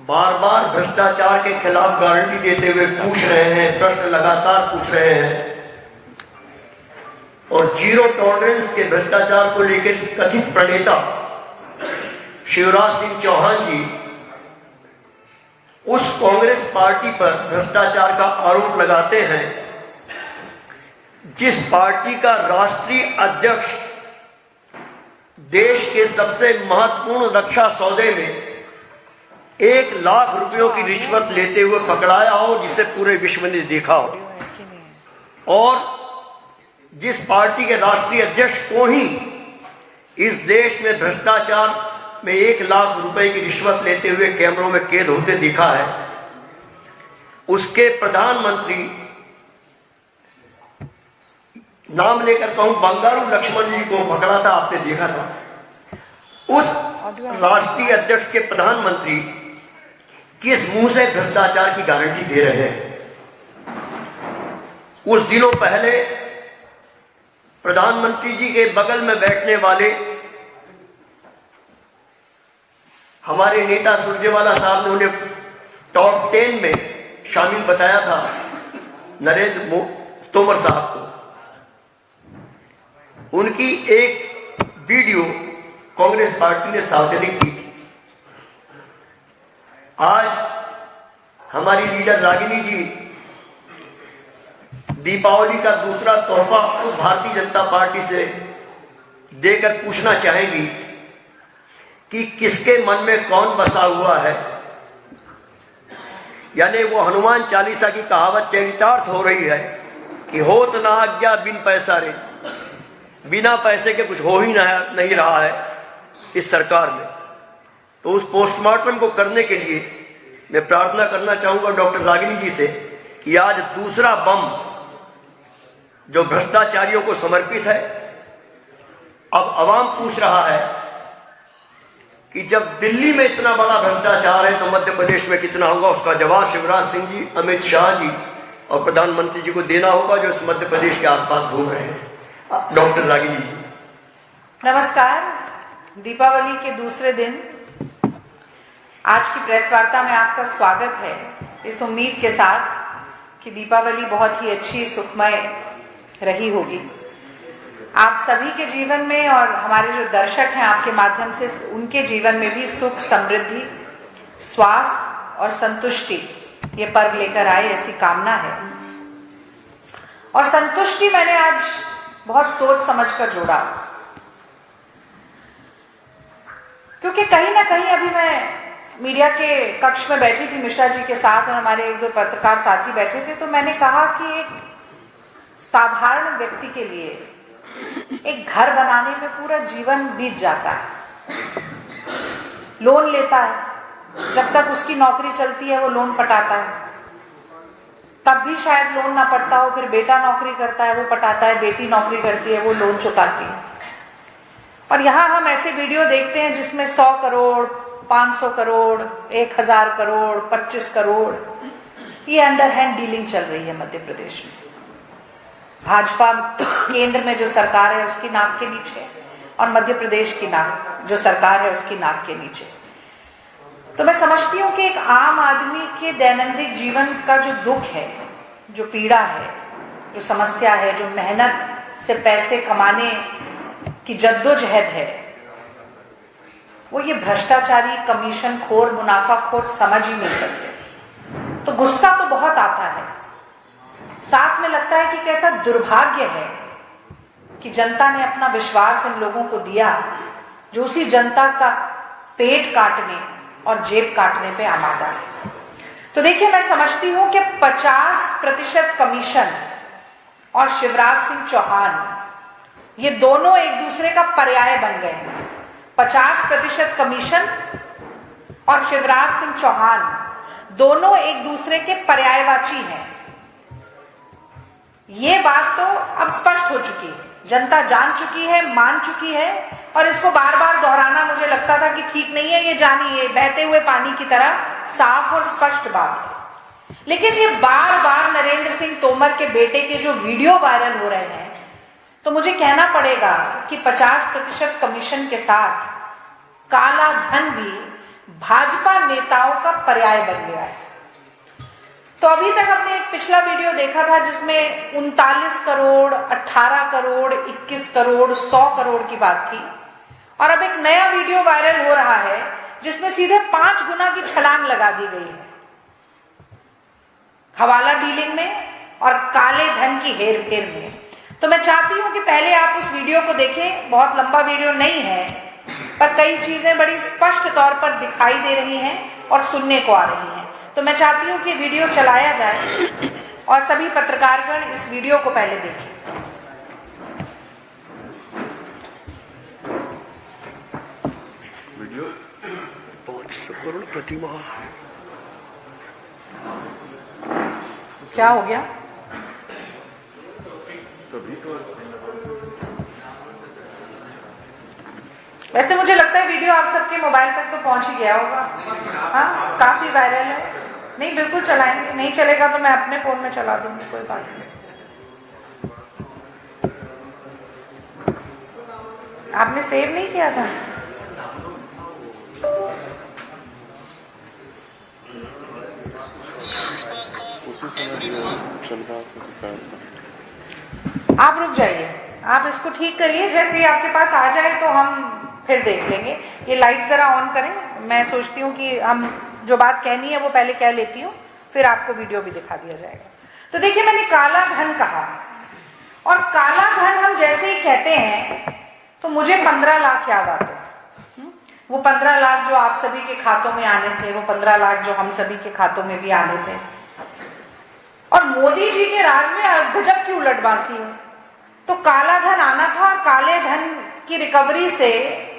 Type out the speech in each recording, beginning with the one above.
बार बार भ्रष्टाचार के खिलाफ गारंटी देते हुए पूछ रहे हैं, प्रश्न लगातार पूछ रहे हैं और जीरो टॉलरेंस के भ्रष्टाचार को लेकर कथित प्रणेता शिवराज सिंह चौहान जी उस कांग्रेस पार्टी पर भ्रष्टाचार का आरोप लगाते हैं जिस पार्टी का राष्ट्रीय अध्यक्ष देश के सबसे महत्वपूर्ण रक्षा सौदे में 1 लाख रुपयों की रिश्वत लेते हुए पकड़ाया हो, जिसे पूरे विश्व ने देखा हो, और जिस पार्टी के राष्ट्रीय अध्यक्ष को ही इस देश में भ्रष्टाचार में 1 लाख रुपए की रिश्वत लेते हुए कैमरों में कैद होते दिखा है, उसके प्रधानमंत्री, नाम लेकर कहूं, बंगारू लक्ष्मण जी को पकड़ा था, आपने देखा था। उस राष्ट्रीय अध्यक्ष के प्रधानमंत्री किस मुंह से भ्रष्टाचार की गारंटी दे रहे हैं? कुछ दिनों पहले प्रधानमंत्री जी के बगल में बैठने वाले हमारे नेता सुरजेवाला साहब ने उन्हें टॉप 10 में शामिल बताया था, नरेंद्र तोमर साहब को। उनकी एक वीडियो कांग्रेस पार्टी ने सार्वजनिक की थी। आज हमारी लीडर रागिनी जी दीपावली का दूसरा तोहफा उस भारतीय जनता पार्टी से देकर पूछना चाहेंगी कि किसके मन में कौन बसा हुआ है। यानी वो हनुमान चालीसा की कहावत चरितार्थ हो रही है कि होत ना आज्ञा बिन पैसा रे, बिना पैसे के कुछ हो ही नहीं रहा है इस सरकार में। तो उस पोस्टमार्टम को करने के लिए मैं प्रार्थना करना चाहूंगा डॉक्टर रागिनी जी से कि आज दूसरा बम जो भ्रष्टाचारियों को समर्पित है, अब अवाम पूछ रहा है कि जब दिल्ली में इतना बड़ा भ्रष्टाचार है तो मध्य प्रदेश में कितना होगा। उसका जवाब शिवराज सिंह जी, अमित शाह जी और प्रधानमंत्री जी को देना होगा, जो इस मध्य प्रदेश के आसपास घूम रहे हैं। डॉक्टर रागिनी जी नमस्कार। दीपावली के दूसरे दिन आज की प्रेस वार्ता में आपका स्वागत है, इस उम्मीद के साथ कि दीपावली बहुत ही अच्छी, सुखमय रही होगी। आप सभी के जीवन में और हमारे जो दर्शक हैं आपके माध्यम से, उनके जीवन में भी सुख, समृद्धि, स्वास्थ्य और संतुष्टि ये पर्व लेकर आए, ऐसी कामना है। और संतुष्टि मैंने आज बहुत सोच समझकर जोड़ा, क्योंकि कहीं ना कहीं अभी मैं मीडिया के कक्ष में बैठी थी मिश्रा जी के साथ और हमारे 1-2 पत्रकार साथी बैठे थे, तो मैंने कहा कि एक साधारण व्यक्ति के लिए एक घर बनाने में पूरा जीवन बीत जाता है। लोन लेता है, जब तक उसकी नौकरी चलती है वो लोन पटाता है, तब भी शायद लोन ना पटता हो, फिर बेटा नौकरी करता है वो पटाता है, बेटी नौकरी करती है वो लोन चुकाती है। और यहाँ हम ऐसे वीडियो देखते हैं जिसमें 100 करोड़, 500 करोड़, 1000 करोड़, 25 करोड़, ये अंडरहैंड डीलिंग चल रही है मध्य प्रदेश में। भाजपा केंद्र में जो सरकार है उसकी नाक के नीचे और मध्य प्रदेश की नाक जो सरकार है उसकी नाक के नीचे। तो मैं समझती हूँ कि एक आम आदमी के दैनंदिन जीवन का जो दुख है, जो पीड़ा है, जो समस्या है, जो मेहनत से पैसे कमाने की जद्दोजहद है, वो ये भ्रष्टाचारी, कमीशन खोर, मुनाफाखोर समझ ही नहीं सकते। तो गुस्सा तो बहुत आता है, साथ में लगता है कि कैसा दुर्भाग्य है कि जनता ने अपना विश्वास इन लोगों को दिया जो उसी जनता का पेट काटने और जेब काटने पे आमादा है। तो देखिए, मैं समझती हूं कि 50% कमीशन और शिवराज सिंह चौहान ये दोनों एक दूसरे का पर्याय बन गए हैं। 50% कमीशन और शिवराज सिंह चौहान दोनों एक दूसरे के पर्यायवाची हैं। ये बात तो अब स्पष्ट हो चुकी है, जनता जान चुकी है, मान चुकी है, और इसको बार बार दोहराना मुझे लगता था कि ठीक नहीं है। ये जानिए, बहते हुए पानी की तरह साफ और स्पष्ट बात है। लेकिन ये बार बार नरेंद्र सिंह तोमर के बेटे के जो वीडियो वायरल हो रहे हैं, तो मुझे कहना पड़ेगा कि 50% कमीशन के साथ काला धन भी भाजपा नेताओं का पर्याय बन गया है। तो अभी तक हमने एक पिछला वीडियो देखा था जिसमें 39 करोड़, 18 करोड़, 21 करोड़, 100 करोड़ की बात थी, और अब एक नया वीडियो वायरल हो रहा है जिसमें सीधे 5 गुना की छलांग लगा दी गई है हवाला डीलिंग में और काले धन की हेरफेर में। तो मैं चाहती हूं कि पहले आप उस वीडियो को देखें, बहुत लंबा वीडियो नहीं है, पर कई चीजें बड़ी स्पष्ट तौर पर दिखाई दे रही हैं और सुनने को आ रही हैं। तो मैं चाहती हूं कि वीडियो चलाया जाए और सभी पत्रकारगण इस वीडियो को पहले देखें। वीडियो 500 करोड़ प्रति माह। क्या हो गया? वैसे मुझे लगता है वीडियो आप सबके मोबाइल तक तो पहुंच ही गया होगा। हाँ, काफी वायरल है। नहीं, बिल्कुल चलाएंगे, नहीं चलेगा तो मैं अपने फोन में चला दूंगी, कोई बात नहीं। आपने सेव नहीं किया था? आप रुक जाइए, आप इसको ठीक करिए, जैसे ही आपके पास आ जाए तो हम फिर देख लेंगे। ये लाइट जरा ऑन करें, मैं सोचती हूँ कि हम जो बात कहनी है वो पहले कह लेती हूँ, फिर आपको वीडियो भी दिखा दिया जाएगा। तो देखिए, मैंने काला धन कहा, और काला धन हम जैसे ही कहते हैं तो मुझे 15 लाख याद आते हैं। वो 15 लाख जो आप सभी के खातों में आने थे, वो 15 लाख जो हम सभी के खातों में भी आने थे। और मोदी जी के राज में गजब की उलटबासी है। तो काला धन आना था और काले धन की रिकवरी से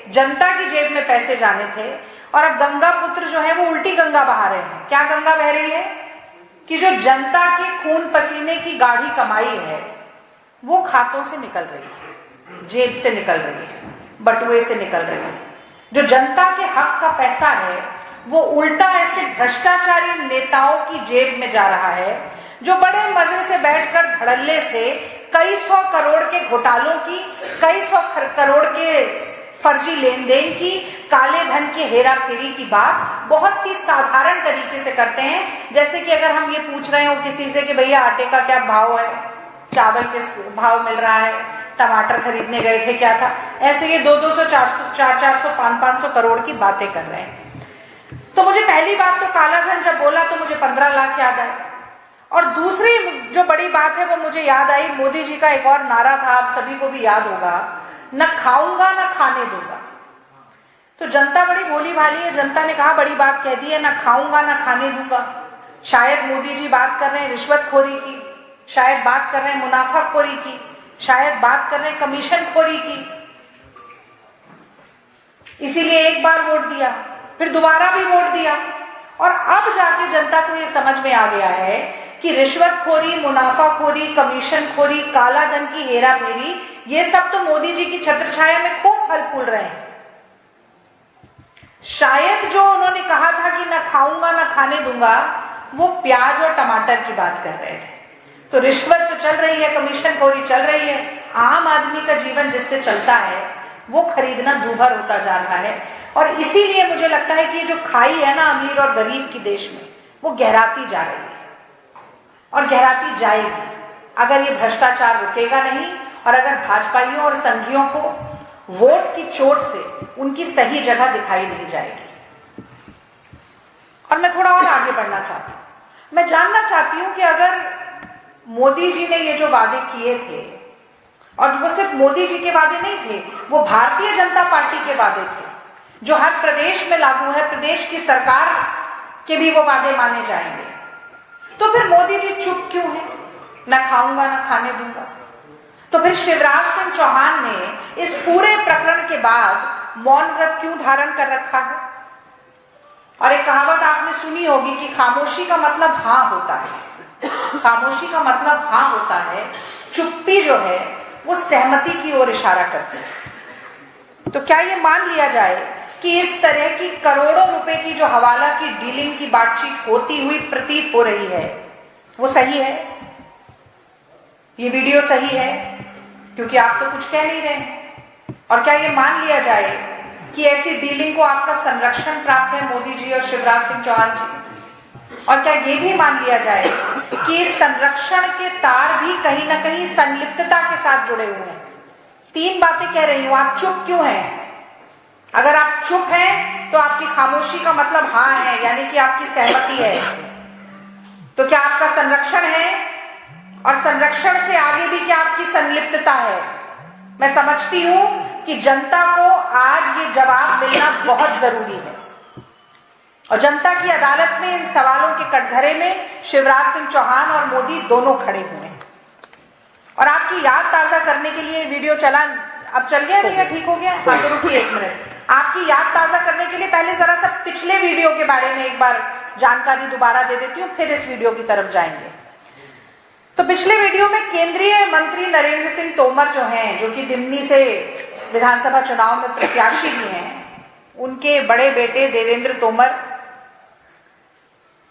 जनता की जेब में पैसे जाने थे, और अब गंगा पुत्र जो है वो उल्टी गंगा बहा रहे हैं। क्या गंगा बह रही है? कि जो जनता के खून पसीने की गाढ़ी कमाई है वो खातों से निकल रही है, जेब से निकल रही है, बटुए से निकल रही है। जो जनता के हक का पैसा है वो उल्टा ऐसे भ्रष्टाचारी नेताओं की जेब में जा रहा है, जो बड़े मजे से बैठकर धड़ल्ले से कई 100 करोड़ के घोटालों की, कई 100 करोड़ के फर्जी लेन देन की, काले धन की हेरा फेरी की बात बहुत ही साधारण तरीके से करते हैं। जैसे कि अगर हम ये पूछ रहे हो किसी से कि भैया आटे का क्या भाव है, चावल किस भाव मिल रहा है, टमाटर खरीदने गए थे क्या था, ऐसे ये 200-200, 400-400, 500 करोड़ की बातें कर रहे हैं। तो मुझे पहली बात तो काला धन जब बोला तो मुझे 15 लाख याद आया, और दूसरी जो बड़ी बात है वो मुझे याद आई, मोदी जी का एक और नारा था, आप सभी को भी याद होगा, न खाऊंगा न खाने दूंगा। तो जनता बड़ी भोली भाली है, जनता ने कहा बड़ी बात कह दी है, न खाऊंगा न खाने दूंगा। शायद मोदी जी बात कर रहे हैं रिश्वतखोरी की, शायद बात कर रहे हैं मुनाफाखोरी की, शायद बात कर रहे हैं कमीशन खोरी की। इसीलिए एक बार वोट दिया, फिर दोबारा भी वोट दिया, और अब जाके जनता को यह समझ में आ गया है कि रिश्वतखोरी, मुनाफाखोरी, कमीशन खोरी, काला धन की हेरा फेरी, ये सब तो मोदी जी की छत्रछाया में खूब फल फूल रहे हैं। शायद जो उन्होंने कहा था कि ना खाऊंगा ना खाने दूंगा, वो प्याज और टमाटर की बात कर रहे थे। तो रिश्वत तो चल रही है, कमीशन खोरी चल रही है, आम आदमी का जीवन जिससे चलता है वो खरीदना दूभर होता जा रहा है। और इसीलिए मुझे लगता है कि जो खाई है ना अमीर और गरीब की देश में, वो गहराती जा रही है और गहराती जाएगी अगर ये भ्रष्टाचार रुकेगा नहीं, और अगर भाजपाइयों और संघियों को वोट की चोट से उनकी सही जगह दिखाई नहीं जाएगी। और मैं थोड़ा और आगे बढ़ना चाहती हूँ, मैं जानना चाहती हूँ कि अगर मोदी जी ने ये जो वादे किए थे, और वो सिर्फ मोदी जी के वादे नहीं थे, वो भारतीय जनता पार्टी के वादे थे जो हर प्रदेश में लागू है, प्रदेश की सरकार के भी वो वादे माने जाएंगे, तो फिर मोदी जी चुप क्यों है? न खाऊंगा न खाने दूंगा। तो फिर शिवराज सिंह चौहान ने इस पूरे प्रकरण के बाद मौन व्रत क्यों धारण कर रखा है? और एक कहावत आपने सुनी होगी कि खामोशी का मतलब हाँ होता है, खामोशी का मतलब हाँ होता है, चुप्पी जो है वो सहमति की ओर इशारा करती है। तो क्या ये मान लिया जाए कि इस तरह की करोड़ों रुपए की जो हवाला की डीलिंग की बातचीत होती हुई प्रतीत हो रही है वो सही है? ये वीडियो सही है? क्योंकि आप तो कुछ कह नहीं रहे हैं। और क्या ये मान लिया जाए कि ऐसी डीलिंग को आपका संरक्षण प्राप्त है मोदी जी और शिवराज सिंह चौहान जी? और क्या ये भी मान लिया जाए कि इस संरक्षण के तार भी कहीं ना कहीं संलिप्तता के साथ जुड़े हुए हैं? 3 बातें कह रही हूं, आप चुप क्यों हैं? अगर आप चुप हैं तो आपकी खामोशी का मतलब हाँ है, यानी कि आपकी सहमति है। तो क्या आपका संरक्षण है? और संरक्षण से आगे भी क्या आपकी संलिप्तता है? मैं समझती हूं कि जनता को आज ये जवाब मिलना बहुत जरूरी है, और जनता की अदालत में इन सवालों के कटघरे में शिवराज सिंह चौहान और मोदी दोनों खड़े हुए हैं। और आपकी याद ताजा करने के लिए वीडियो चला, अब चल गया भैया, ठीक हो गया? हाँ तो रुकिए 1 मिनट। आपकी याद ताजा करने के लिए पहले जरा सा पिछले वीडियो के बारे में एक बार जानकारी दोबारा दे देती हूँ, फिर इस वीडियो की तरफ जाएंगे। तो पिछले वीडियो में केंद्रीय मंत्री नरेंद्र सिंह तोमर जो हैं, जो कि दिमनी से विधानसभा चुनाव में प्रत्याशी भी हैं, उनके बड़े बेटे देवेंद्र तोमर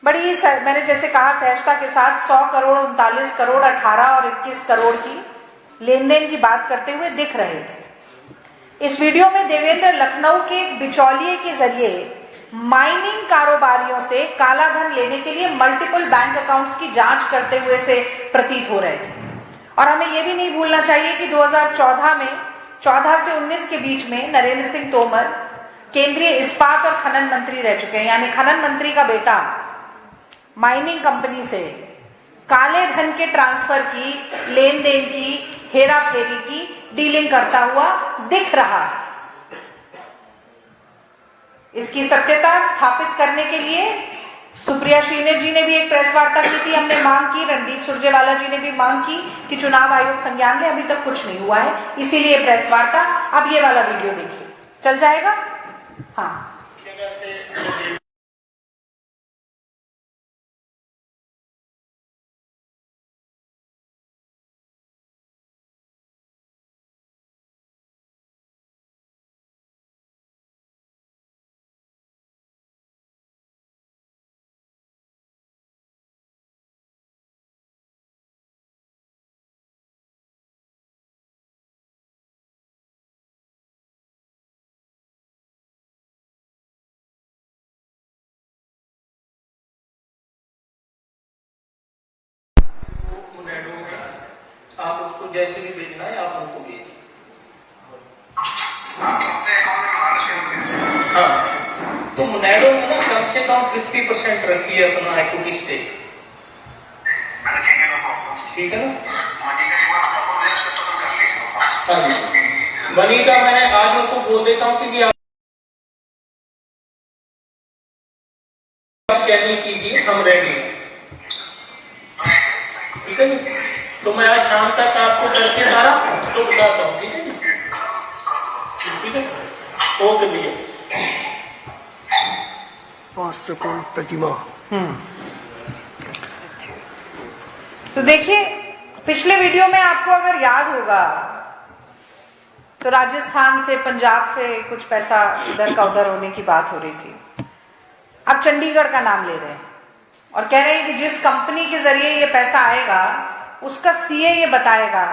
बड़ी मैंने जैसे कहा सहजता के साथ 100 करोड़, 39 करोड़, 18 और 21 करोड़ की लेन देन की बात करते हुए दिख रहे थे। इस वीडियो में देवेंद्र लखनऊ के एक बिचौलिए के जरिए माइनिंग कारोबारियों से काला धन लेने के लिए मल्टीपल बैंक अकाउंट्स की जांच करते हुए से प्रतीत हो रहे थे। और हमें यह भी नहीं भूलना चाहिए कि 2014 से 19 के बीच में नरेंद्र सिंह तोमर केंद्रीय इस्पात और खनन मंत्री रह चुके हैं, यानी खनन मंत्री का बेटा माइनिंग कंपनी से काले धन के ट्रांसफर की, लेन देन की, हेरा फेरी की डीलिंग करता हुआ दिख रहा है। इसकी सत्यता स्थापित करने के लिए सुप्रिया श्रीनेत जी ने भी एक प्रेस वार्ता की थी, हमने मांग की, रणदीप सुरजेवाला जी ने भी मांग की कि चुनाव आयोग संज्ञान ले, अभी तक कुछ नहीं हुआ है, इसीलिए प्रेस वार्ता। अब ये वाला वीडियो देखिए, चल जाएगा? हाँ। आप उसको जैसे भी भेजना है आप उनको भेजिए। हाँ, तो मुनैडो में ना कम से कम 50% रखिए अपना इक्विटी स्टेक, ठीक है ना? हाँ जी, मनी का मैं आज उनको बोल देता हूँ कि आप चैनल कीजिए, हम रेडी हैं, ठीक है जी? तो मैं आज शाम तक आपको करके सारा तो बताता हूँ, ठीक है जी? ठीक है, ओके भैया। 5 करोड़ प्रतिमा। तो देखिए पिछले वीडियो में आपको अगर याद होगा तो राजस्थान से, पंजाब से कुछ पैसा इधर का उधर होने की बात हो रही थी। अब चंडीगढ़ का नाम ले रहे हैं और कह रहे हैं कि जिस कंपनी के जरिए ये पैसा आएगा उसका सीए ये बताएगा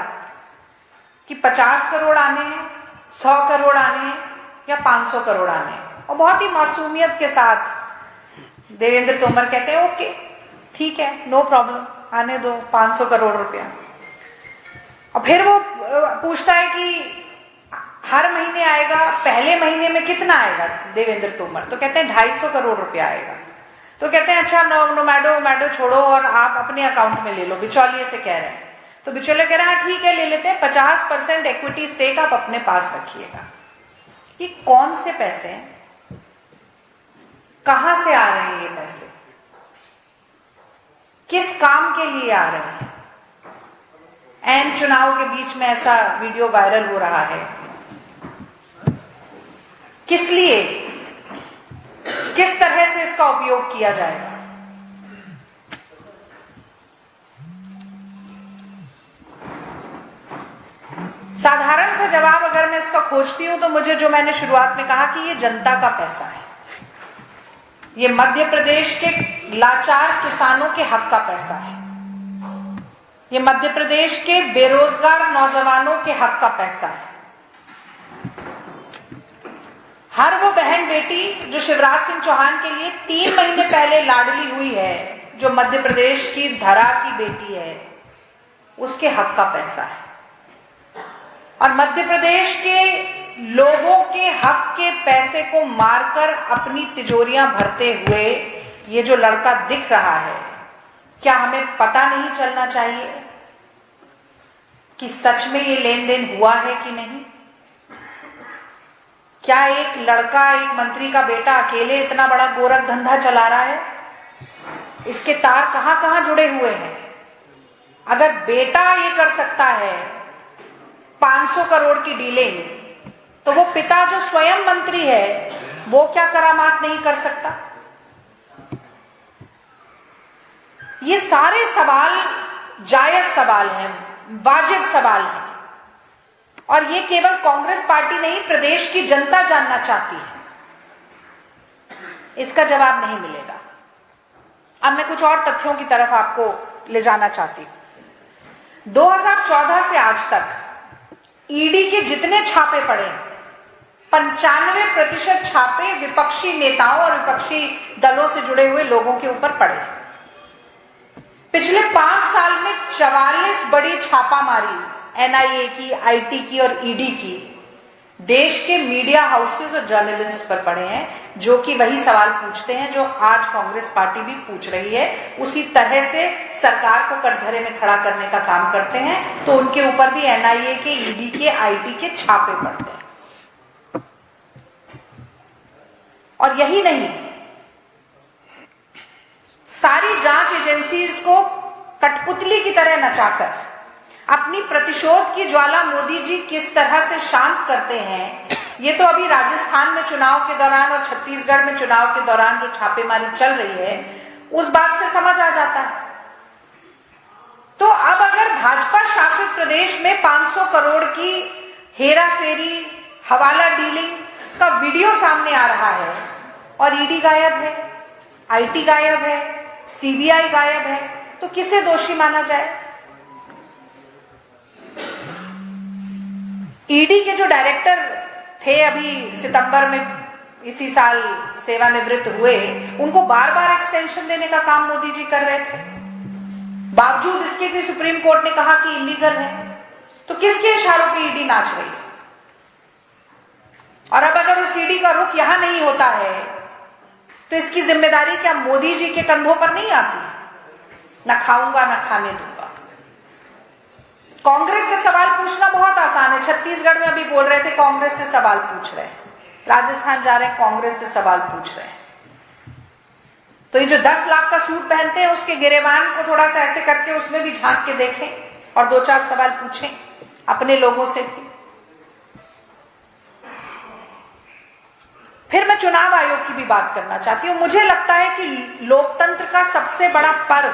कि 50 करोड़ आने हैं, 100 करोड़ आने हैं या 500 करोड़ आने हैं। और बहुत ही मासूमियत के साथ देवेंद्र तोमर कहते हैं ओके ठीक है, नो प्रॉब्लम, आने दो 500 करोड़ रुपया। और फिर वो पूछता है कि हर महीने आएगा, पहले महीने में कितना आएगा देवेंद्र तोमर? तो कहते हैं 250 करोड़ रुपया आएगा। तो कहते हैं अच्छा मैडो छोड़ो और आप अपने अकाउंट में ले लो, बिचौलिए से कह रहे हैं। तो बिचौलिया कह रहा है ठीक है ले लेते हैं, 50% इक्विटी स्टेक आप अपने पास रखिएगा। ये कौन से पैसे हैं? कहां से आ रहे हैं ये पैसे? किस काम के लिए आ रहे हैं? एन चुनाव के बीच में ऐसा वीडियो वायरल हो रहा है, किस लिए, किस तरह से इसका उपयोग किया जाएगा? साधारण सा जवाब अगर मैं इसका खोजती हूं तो मुझे, जो मैंने शुरुआत में कहा कि ये जनता का पैसा है, ये मध्य प्रदेश के लाचार किसानों के हक का पैसा है, ये मध्य प्रदेश के बेरोजगार नौजवानों के हक का पैसा है। हर वो बहन बेटी जो शिवराज सिंह चौहान के लिए 3 महीने पहले लाडली हुई है, जो मध्य प्रदेश की धरा की बेटी है, उसके हक का पैसा है। और मध्य प्रदेश के लोगों के हक के पैसे को मारकर अपनी तिजोरियां भरते हुए ये जो लड़का दिख रहा है, क्या हमें पता नहीं चलना चाहिए कि सच में ये लेन देन हुआ है कि नहीं? क्या एक लड़का, एक मंत्री का बेटा अकेले इतना बड़ा गोरख धंधा चला रहा है? इसके तार कहां कहां जुड़े हुए हैं? अगर बेटा ये कर सकता है 500 करोड़ की डीलिंग, तो वो पिता जो स्वयं मंत्री है वो क्या करामात नहीं कर सकता? ये सारे सवाल जायज सवाल हैं, वाजिब सवाल हैं, और ये केवल कांग्रेस पार्टी नहीं, प्रदेश की जनता जानना चाहती है। इसका जवाब नहीं मिलेगा। अब मैं कुछ और तथ्यों की तरफ आपको ले जाना चाहती हूं। 2014 से आज तक ईडी के जितने छापे पड़े हैं, 95% छापे विपक्षी नेताओं और विपक्षी दलों से जुड़े हुए लोगों के ऊपर पड़े। पिछले 5 साल में 44 बड़ी छापामारी एनआईए की, आईटी की और ईडी की देश के मीडिया हाउसेस और जर्नलिस्ट पर पड़े हैं, जो कि वही सवाल पूछते हैं जो आज कांग्रेस पार्टी भी पूछ रही है। उसी तरह से सरकार को कटघरे में खड़ा करने का काम करते हैं, तो उनके ऊपर भी एनआईए के, ईडी के, आईटी के छापे पड़ते हैं। और यही नहीं, सारी जांच एजेंसीज को कठपुतली की तरह नचाकर अपनी प्रतिशोध की ज्वाला मोदी जी किस तरह से शांत करते हैं, ये तो अभी राजस्थान में चुनाव के दौरान और छत्तीसगढ़ में चुनाव के दौरान जो छापेमारी चल रही है, उस बात से समझ आ जाता है। तो अब अगर भाजपा शासित प्रदेश में 500 करोड़ की हेरा फेरी, हवाला डीलिंग का वीडियो सामने आ रहा है और ईडी गायब है, आईटी गायब है, सीबीआई गायब है, तो किसे दोषी माना जाए? ईडी के जो डायरेक्टर थे, अभी सितंबर में इसी साल सेवानिवृत्त हुए, उनको बार बार एक्सटेंशन देने का काम मोदी जी कर रहे थे, बावजूद इसके कि सुप्रीम कोर्ट ने कहा कि इलीगल है। तो किसके इशारों पे ईडी नाच रही है? और अब अगर उस ईडी का रुख यहां नहीं होता है, तो इसकी जिम्मेदारी क्या मोदी जी के कंधों पर नहीं आती? ना खाऊंगा ना खाने दूंगा। कांग्रेस से सवाल पूछना बहुत आसान है। छत्तीसगढ़ में अभी बोल रहे थे कांग्रेस से सवाल पूछ रहे हैं, राजस्थान जा रहे हैं कांग्रेस से सवाल पूछ रहे हैं। तो ये जो 10 लाख का सूट पहनते हैं, उसके गिरेबान को थोड़ा सा ऐसे करके उसमें भी झांक के देखें और 2-4 सवाल पूछें अपने लोगों से भी। फिर मैं चुनाव आयोग की भी बात करना चाहती हूं। मुझे लगता है कि लोकतंत्र का सबसे बड़ा पर्व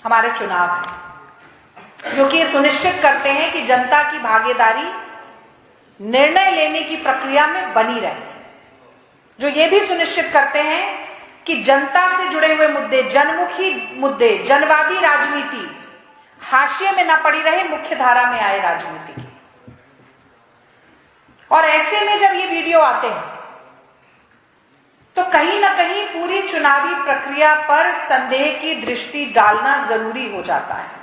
हमारे चुनाव है, जो कि सुनिश्चित करते हैं कि जनता की भागीदारी निर्णय लेने की प्रक्रिया में बनी रहे, जो ये भी सुनिश्चित करते हैं कि जनता से जुड़े हुए मुद्दे, जनमुखी मुद्दे, जनवादी राजनीति हाशिए में न पड़ी रहे, मुख्य धारा में आए राजनीति की। और ऐसे में जब ये वीडियो आते हैं, तो कहीं ना कहीं पूरी चुनावी प्रक्रिया पर संदेह की दृष्टि डालना जरूरी हो जाता है।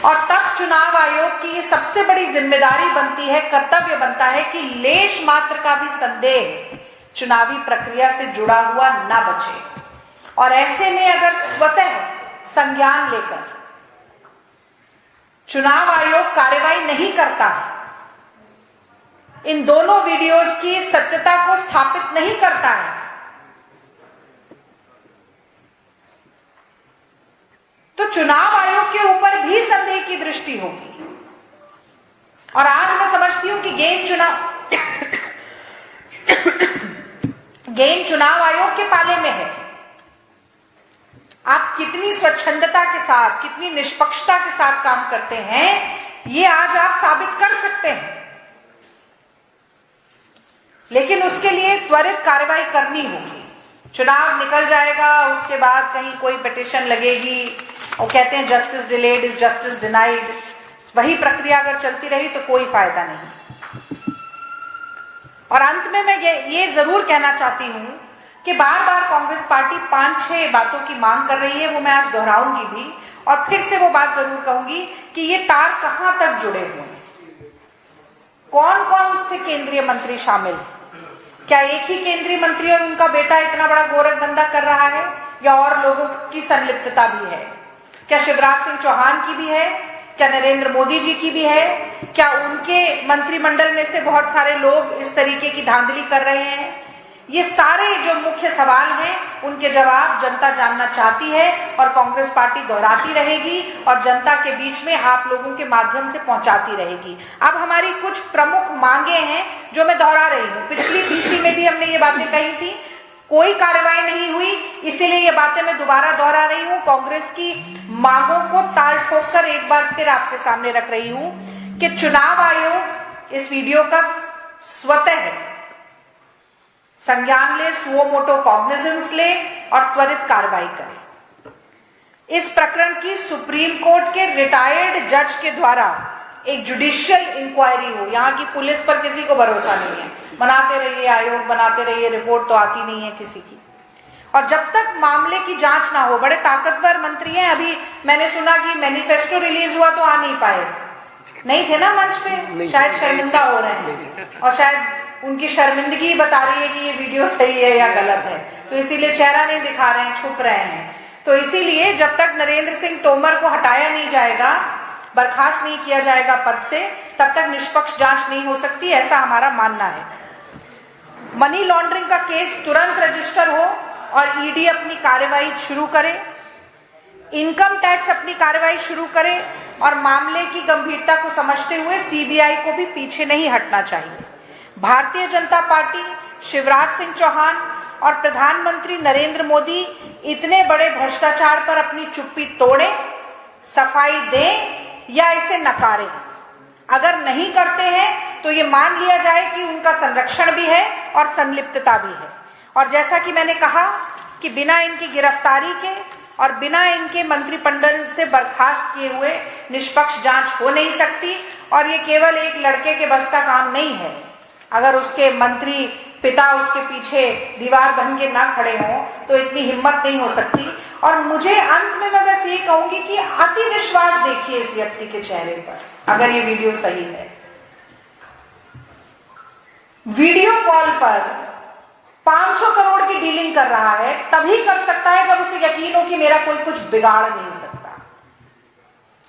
और तब चुनाव आयोग की ये सबसे बड़ी जिम्मेदारी बनती है, कर्तव्य बनता है कि लेश मात्र का भी संदेह चुनावी प्रक्रिया से जुड़ा हुआ ना बचे। और ऐसे में अगर स्वतः संज्ञान लेकर चुनाव आयोग कार्रवाई नहीं करता है, इन दोनों वीडियोस की सत्यता को स्थापित नहीं करता है, तो चुनाव आयोग के ऊपर भी संदेह की दृष्टि होगी। और आज मैं समझती हूं कि गेम चुनाव आयोग के पाले में है। आप कितनी स्वच्छंदता के साथ, कितनी निष्पक्षता के साथ काम करते हैं, ये आज आप साबित कर सकते हैं। लेकिन उसके लिए त्वरित कार्रवाई करनी होगी। चुनाव निकल जाएगा, उसके बाद कहीं कोई पिटीशन लगेगी, वो कहते हैं justice delayed is justice denied. वही प्रक्रिया अगर चलती रही तो कोई फायदा नहीं। और अंत में मैं ये जरूर कहना चाहती हूँ कि बार बार कांग्रेस पार्टी 5-6 बातों की मांग कर रही है, वो मैं आज दोहराऊंगी भी और फिर से वो बात जरूर कहूंगी कि ये तार कहां तक जुड़े हुए हैं, कौन कौन से केंद्रीय मंत्री शामिल हैं, क्या एक ही केंद्रीय मंत्री और उनका बेटा इतना बड़ा गोरख धंधा कर रहा है या और लोगों की संलिप्तता भी है, क्या शिवराज सिंह चौहान की भी है, क्या नरेंद्र मोदी जी की भी है, क्या उनके मंत्रिमंडल में से बहुत सारे लोग इस तरीके की धांधली कर रहे हैं। ये सारे जो मुख्य सवाल हैं उनके जवाब जनता जानना चाहती है और कांग्रेस पार्टी दोहराती रहेगी और जनता के बीच में आप लोगों के माध्यम से पहुंचाती रहेगी। अब हमारी कुछ प्रमुख मांगे हैं जो मैं दोहरा रही हूँ, पिछली डीसी में भी हमने ये बातें कही थी, कोई कार्रवाई नहीं हुई, इसीलिए ये बातें मैं दोबारा दोहरा रही हूँ। कांग्रेस की मांगों को ताल ठोक कर एक बार फिर आपके सामने रख रही हूँ कि चुनाव आयोग इस वीडियो का स्वतः संज्ञान ले, सुओ मोटो कॉग्निजेंस ले और त्वरित कार्रवाई करे। इस प्रकरण की सुप्रीम कोर्ट के रिटायर्ड जज के द्वारा एक जुडिशियल इंक्वायरी हो। यहाँ की पुलिस पर किसी को भरोसा नहीं है, बनाते रहिए आयोग, बनाते रहिए, रिपोर्ट तो आती नहीं है किसी की। और जब तक मामले की जांच ना हो, बड़े ताकतवर मंत्री हैं, अभी मैंने सुना कि मैनिफेस्टो रिलीज हुआ तो आ नहीं पाए, नहीं थे ना मंच पे, शायद शर्मिंदा हो रहे हैं और शायद उनकी शर्मिंदगी बता रही है कि ये वीडियो सही है या गलत है, तो इसीलिए चेहरा नहीं दिखा रहे हैं, छुप रहे हैं। तो इसीलिए जब तक नरेंद्र सिंह तोमर को हटाया नहीं जाएगा, बर्खास्त नहीं किया जाएगा पद से, तब तक निष्पक्ष जांच नहीं हो सकती, ऐसा हमारा मानना है। मनी लॉन्ड्रिंग का केस तुरंत रजिस्टर हो और ईडी अपनी कार्रवाई शुरू करे, इनकम टैक्स अपनी कार्रवाई शुरू करे और मामले की गंभीरता को समझते हुए सीबीआई को भी पीछे नहीं हटना चाहिए। भारतीय जनता पार्टी, शिवराज सिंह चौहान और प्रधानमंत्री नरेंद्र मोदी इतने बड़े भ्रष्टाचार पर अपनी चुप्पी तोड़े, सफाई दें या इसे नकारें। अगर नहीं करते हैं तो ये मान लिया जाए कि उनका संरक्षण भी है और संलिप्तता भी है। और जैसा कि मैंने कहा कि बिना इनकी गिरफ्तारी के और बिना इनके मंत्रिमंडल से बर्खास्त किए हुए निष्पक्ष जांच हो नहीं सकती। और ये केवल एक लड़के के बस का काम नहीं है, अगर उसके मंत्री पिता उसके पीछे दीवार बन के ना खड़े हों तो इतनी हिम्मत नहीं हो सकती। और मुझे अंत में मैं बस ये कहूंगी कि अति विश्वास देखिए इस व्यक्ति के चेहरे पर, अगर ये वीडियो सही है। वीडियो कॉल पर 500 करोड़ की डीलिंग कर रहा है, तभी कर सकता है जब उसे यकीन हो कि मेरा कोई कुछ बिगाड़ नहीं सकता,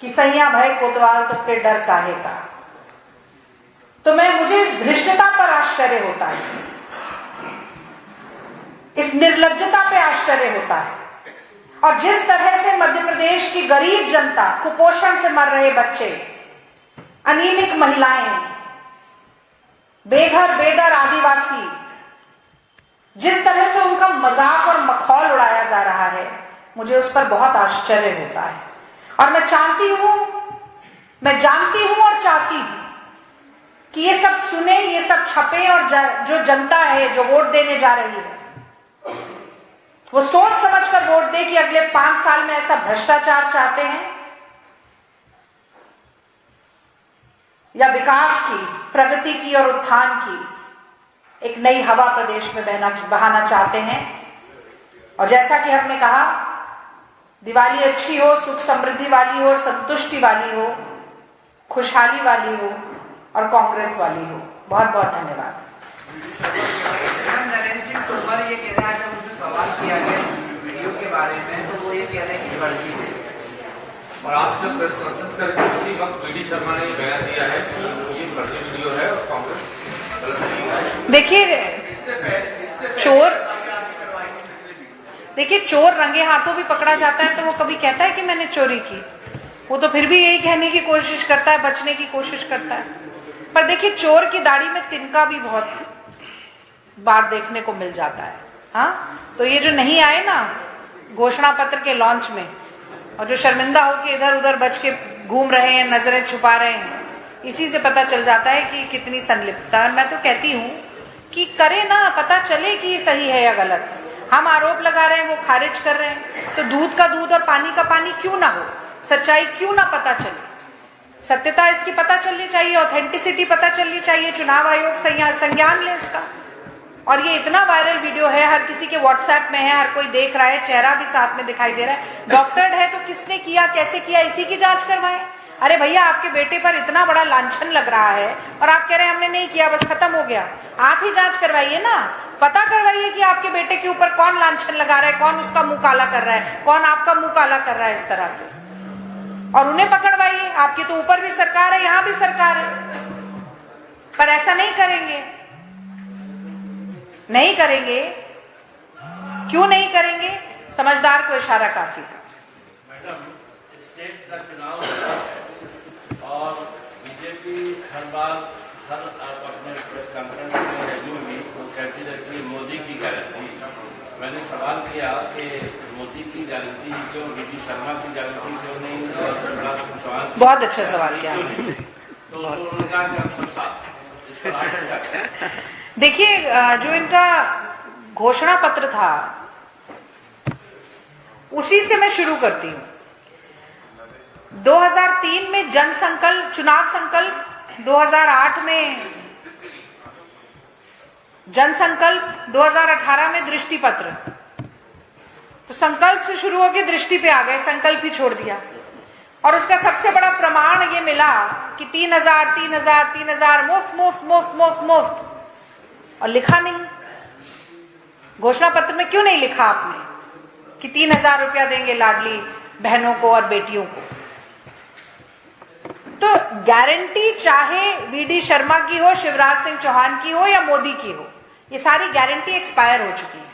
कि सैया भय कोतवाल तो फिर डर काहे का। तो मुझे इस धृष्टता पर आश्चर्य होता है, इस निर्लज्जता पे आश्चर्य होता है। और जिस तरह से मध्य प्रदेश की गरीब जनता, कुपोषण से मर रहे बच्चे, अनीमिक महिलाएं, बेघर बेदर आदिवासी, जिस तरह से उनका मजाक और मखौल उड़ाया जा रहा है, मुझे उस पर बहुत आश्चर्य होता है। और मैं जानती हूं और चाहती हूं कि ये सब सुने, ये सब छपे और जो जनता है जो वोट देने जा रही है वो सोच समझ कर वोट दे कि अगले 5 साल में ऐसा भ्रष्टाचार चाहते हैं या विकास की, प्रगति की और उत्थान की एक नई हवा प्रदेश में बहाना चाहते हैं। और जैसा कि हमने कहा, दिवाली अच्छी हो, सुख समृद्धि वाली हो, संतुष्टि वाली हो, खुशहाली वाली हो और कांग्रेस वाली हो। बहुत बहुत धन्यवाद। नरेंद्र सिंह तोमर ये कह रहा है, जब मुझे सवाल किया गया वीडियो के बारे में तो वो ये कह रहे हैं कि फर्जी है। और आप जब प्रेस कॉन्फ्रेंस करके उसी वक्त वीडी शर्मा ने बयान दिया है कि ये फर्जी वीडियो है और कांग्रेस गलत नहीं है। देखिए चोर रंगे हाथों भी पकड़ा जाता है तो वो कभी कहता है कि मैंने चोरी की, वो तो फिर भी यही कहने की कोशिश करता है, बचने की कोशिश करता है। पर देखिए चोर की दाढ़ी में तिनका भी बहुत बार देखने को मिल जाता है। हाँ, तो ये जो नहीं आए ना घोषणा पत्र के लॉन्च में और जो शर्मिंदा होकर इधर उधर बच के घूम रहे हैं, नजरें छुपा रहे हैं, इसी से पता चल जाता है कि कितनी संलिप्तता है। मैं तो कहती हूँ कि करे ना, पता चले कि सही है या गलत है। हम आरोप लगा रहे हैं, वो खारिज कर रहे हैं, तो दूध का दूध और पानी का पानी क्यों ना हो, सच्चाई क्यों ना पता चले। सत्यता इसकी पता चलनी चाहिए, ऑथेंटिसिटी पता चलनी चाहिए, चुनाव आयोग संज्ञान ले इसका। और ये इतना वायरल वीडियो है, हर किसी के व्हाट्सएप में है, हर कोई देख रहा है, चेहरा भी साथ में दिखाई दे रहा है। डॉक्टर है तो किसने किया, कैसे किया, इसी की जांच करवाएं। अरे भैया, आपके बेटे पर इतना बड़ा लांछन लग रहा है और आप कह रहे हैं हमने नहीं किया, बस खत्म हो गया। आप ही जांच करवाइए ना, पता करवाइए कि आपके बेटे के ऊपर कौन लांछन लगा रहा है, कौन उसका मुंह काला कर रहा है, कौन आपका मुंह काला कर रहा है इस तरह से, और उन्हें पकड़वाइए। आपकी तो ऊपर भी सरकार है, यहां भी सरकार है, पर ऐसा नहीं करेंगे। नहीं करेंगे, क्यों नहीं करेंगे? समझदार को इशारा काफी है। मैडम, स्टेट का चुनाव और बीजेपी हर बार अपने प्रेस कॉन्फ्रेंस में रैलियों में वो कहती रहती है मोदी की गारंटी। मैंने सवाल किया कि मोदी की गारंटी क्यों, वीडी शर्मा की गारंटी क्यों नहीं, और शिवराज सिंह चौहान। बहुत अच्छा सवाल किया। तो उन्होंने कहा कि हम सब साथ इस पर आगे जाते हैं। देखिए, जो इनका घोषणा पत्र था उसी से मैं शुरू करती हूं। 2003 में जन संकल्प, चुनाव संकल्प, 2008 में जन संकल्प, 2018 में दृष्टि पत्र। तो संकल्प से शुरू होकर दृष्टि पे आ गए, संकल्प ही छोड़ दिया। और उसका सबसे बड़ा प्रमाण ये मिला कि 3,000 मुफ्त मुफ्त मुफ्त मुफ्त मुफ्त, और लिखा नहीं। घोषणा पत्र में क्यों नहीं लिखा आपने कि 3,000 रुपया देंगे लाडली बहनों को और बेटियों को? तो गारंटी चाहे वीडी शर्मा की हो, शिवराज सिंह चौहान की हो या मोदी की हो, ये सारी गारंटी एक्सपायर हो चुकी है।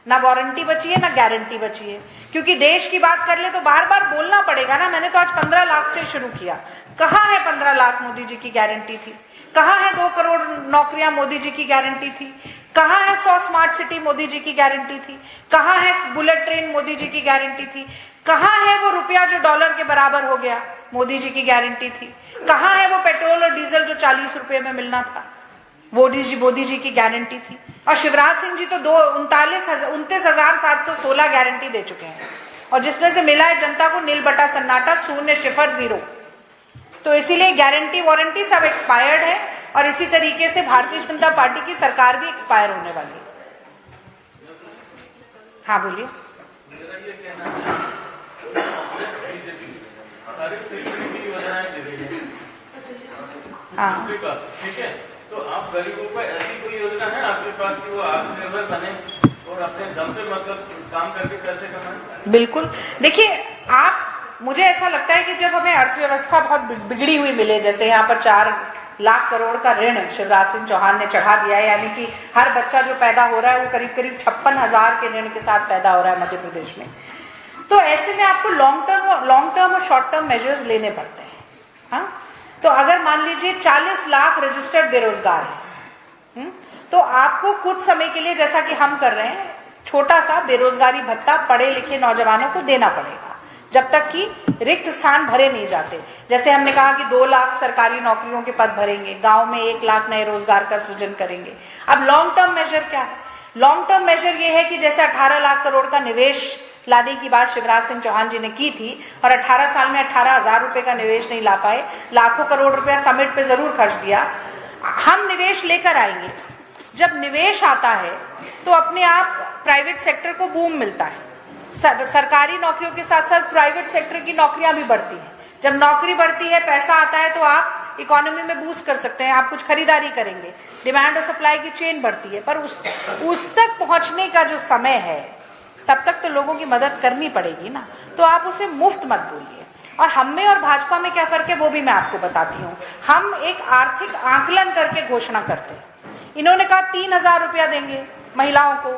ना वारंटी बची है, ना गारंटी बची है। क्योंकि देश की बात कर ले तो बार बार बोलना पड़ेगा ना। मैंने तो आज 15 लाख से शुरू किया। कहाँ है 15 लाख मोदी जी की गारंटी थी? कहाँ है 2 करोड़ नौकरियां मोदी जी की गारंटी थी? कहाँ है 100 स्मार्ट सिटी मोदी जी की गारंटी थी? कहाँ है बुलेट ट्रेन मोदी जी की गारंटी थी? कहाँ है वो रुपया जो डॉलर के बराबर हो गया, मोदी जी की गारंटी थी? कहाँ है वो पेट्रोल और डीजल जो 40 रुपए में मिलना था, मोदी जी की गारंटी थी? और शिवराज सिंह जी तो 29,716 गारंटी दे चुके हैं, और जिसमें से मिला है जनता को नील बटा सन्नाटा, शून्य, सिफर, जीरो। तो इसीलिए गारंटी वारंटी सब एक्सपायर्ड है, और इसी तरीके से भारतीय जनता पार्टी की सरकार भी एक्सपायर होने वाली है। हाँ बोलिए। हाँ, ठीक है, तो आप गरीबों को ऐसी कोई योजना है आपके पास कि वो आत्मनिर्भर बने और अपने दम पे मतलब काम करके पैसे कमाएं? बिल्कुल। देखिए, मुझे ऐसा लगता है कि जब हमें अर्थव्यवस्था बहुत बिगड़ी हुई मिले, जैसे यहाँ पर 4 लाख करोड़ का ऋण शिवराज सिंह चौहान ने चढ़ा दिया है, यानी कि हर बच्चा जो पैदा हो रहा है वो करीब 56,000 के ऋण के साथ पैदा हो रहा है मध्य प्रदेश में। तो ऐसे में आपको लॉन्ग टर्म और शॉर्ट टर्म मेजर्स लेने पड़ते हैं। हाँ, तो अगर मान लीजिए 40 लाख रजिस्टर्ड बेरोजगार है, तो आपको कुछ समय के लिए, जैसा कि हम कर रहे हैं, छोटा सा बेरोजगारी भत्ता पढ़े लिखे नौजवानों को देना पड़ेगा जब तक कि रिक्त स्थान भरे नहीं जाते। जैसे हमने कहा कि 2 लाख सरकारी नौकरियों के पद भरेंगे, गांव में 1 लाख नए रोजगार का सृजन करेंगे। अब लॉन्ग टर्म मेजर क्या है? लॉन्ग टर्म मेजर ये है कि जैसे 18 लाख करोड़ का निवेश लाने की बात शिवराज सिंह चौहान जी ने की थी, और 18 साल में 18,000 रुपए का निवेश नहीं ला पाए, लाखों करोड़ रुपया समिट पे जरूर खर्च दिया। हम निवेश लेकर आएंगे। जब निवेश आता है तो अपने आप प्राइवेट सेक्टर को बूम मिलता है। सरकारी नौकरियों के साथ साथ प्राइवेट सेक्टर की नौकरियां भी बढ़ती हैं। जब नौकरी बढ़ती है, पैसा आता है, तो आप इकोनॉमी में बूस्ट कर सकते हैं, आप कुछ खरीदारी करेंगे, डिमांड और सप्लाई की चेन बढ़ती है। पर उस तक पहुंचने का जो समय है, तब तक तो लोगों की मदद करनी पड़ेगी ना। तो आप उसे मुफ्त मत बोलिए। और हम में और भाजपा में क्या फर्क है वो भी मैं आपको बताती हूँ। हम एक आर्थिक आकलन करके घोषणा करते हैं। इन्होंने कहा 3,000 रुपया देंगे महिलाओं को।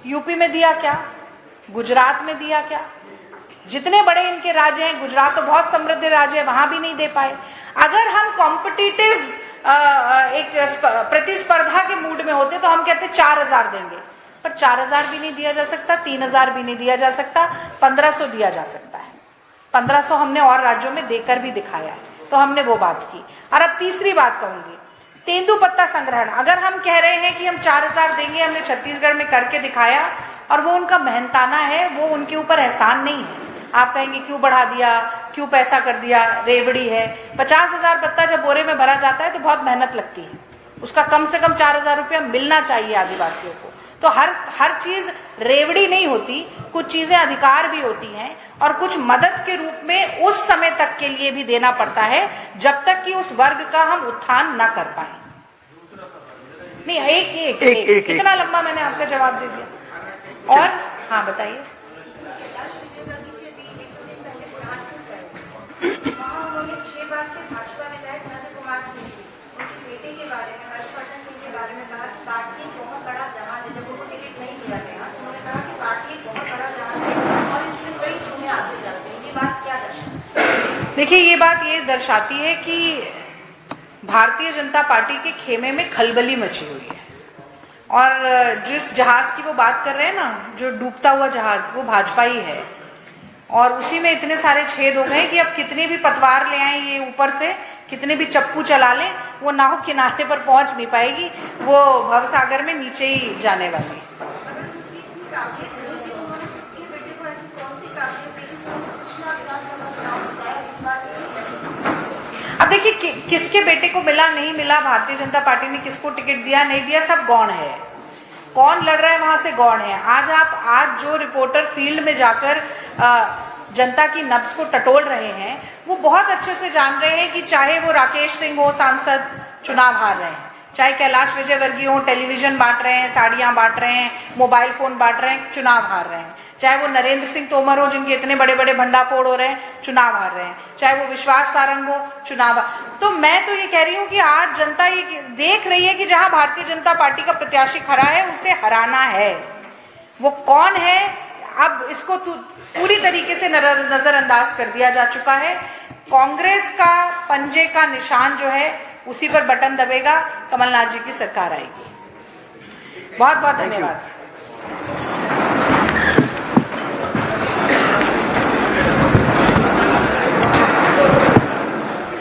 यूपी में दिया क्या? गुजरात में दिया क्या? जितने बड़े इनके राज्य हैं, गुजरात तो बहुत समृद्ध राज्य है, वहां भी नहीं दे पाए। अगर हम कॉम्पिटिटिव एक प्रतिस्पर्धा के मूड में होते तो हम कहते 4,000 देंगे, पर 4,000 भी नहीं दिया जा सकता, 3,000 भी नहीं दिया जा सकता, 1,500 दिया जा सकता है। 1,500 हमने और राज्यों में देकर भी दिखाया है, तो हमने वो बात की। और अब तीसरी बात कहूंगी, तेंदुपत्ता संग्रहण। अगर हम कह रहे हैं कि हम 4,000 देंगे, हमने छत्तीसगढ़ में करके दिखाया, और वो उनका मेहनताना है, वो उनके ऊपर एहसान नहीं है। आप कहेंगे क्यों बढ़ा दिया, क्यों पैसा कर दिया, रेवड़ी है। 50,000 पत्ता जब बोरे में भरा जाता है तो बहुत मेहनत लगती है, उसका कम से कम 4,000 रुपया मिलना चाहिए आदिवासियों को। तो हर चीज रेवड़ी नहीं होती, कुछ चीजें अधिकार भी होती हैं और कुछ मदद के रूप में उस समय तक के लिए भी देना पड़ता है जब तक कि उस वर्ग का हम उत्थान ना कर पाए। नहीं, एक इतना लंबा मैंने आपका जवाब दे दिया। और हाँ बताइए। देखिए, ये बात ये दर्शाती है कि भारतीय जनता पार्टी के खेमे में खलबली मची हुई है और जिस जहाज की वो बात कर रहे हैं ना, जो डूबता हुआ जहाज, वो भाजपा ही है और उसी में इतने सारे छेद हो गए कि अब कितनी भी पतवार ले आए ये ऊपर से, कितने भी चप्पू चला लें, वो नाव किनारे पर पहुंच नहीं पाएगी, वो भवसागर में नीचे ही जाने वाली है। अब देखिए, किसके बेटे को मिला नहीं मिला, भारतीय जनता पार्टी ने किसको टिकट दिया नहीं दिया, सब गौण है। कौन लड़ रहा है वहां से गौण है। आज जो रिपोर्टर फील्ड में जाकर जनता की नब्ज को टटोल रहे हैं, वो बहुत अच्छे से जान रहे हैं कि चाहे वो राकेश सिंह हो सांसद, चुनाव हार रहे हैं, चाहे कैलाश विजयवर्गीय हो, टेलीविजन बांट रहे हैं, साड़ियां बांट रहे हैं, मोबाइल फोन बांट रहे हैं, चुनाव हार रहे हैं, चाहे वो नरेंद्र सिंह तोमर हो जिनके इतने बड़े बड़े भंडाफोड़ हो रहे हैं, चुनाव हार रहे हैं, चाहे वो विश्वास सारंग हो, चुनाव। तो मैं तो ये कह रही हूँ कि आज जनता ये देख रही है कि जहां भारतीय जनता पार्टी का प्रत्याशी खड़ा है उसे हराना है। वो कौन है, अब इसको पूरी तरीके से नजरअंदाज कर दिया जा चुका है। कांग्रेस का पंजे का निशान जो है उसी पर बटन दबेगा, कमलनाथ जी की सरकार आएगी। बहुत बहुत धन्यवाद।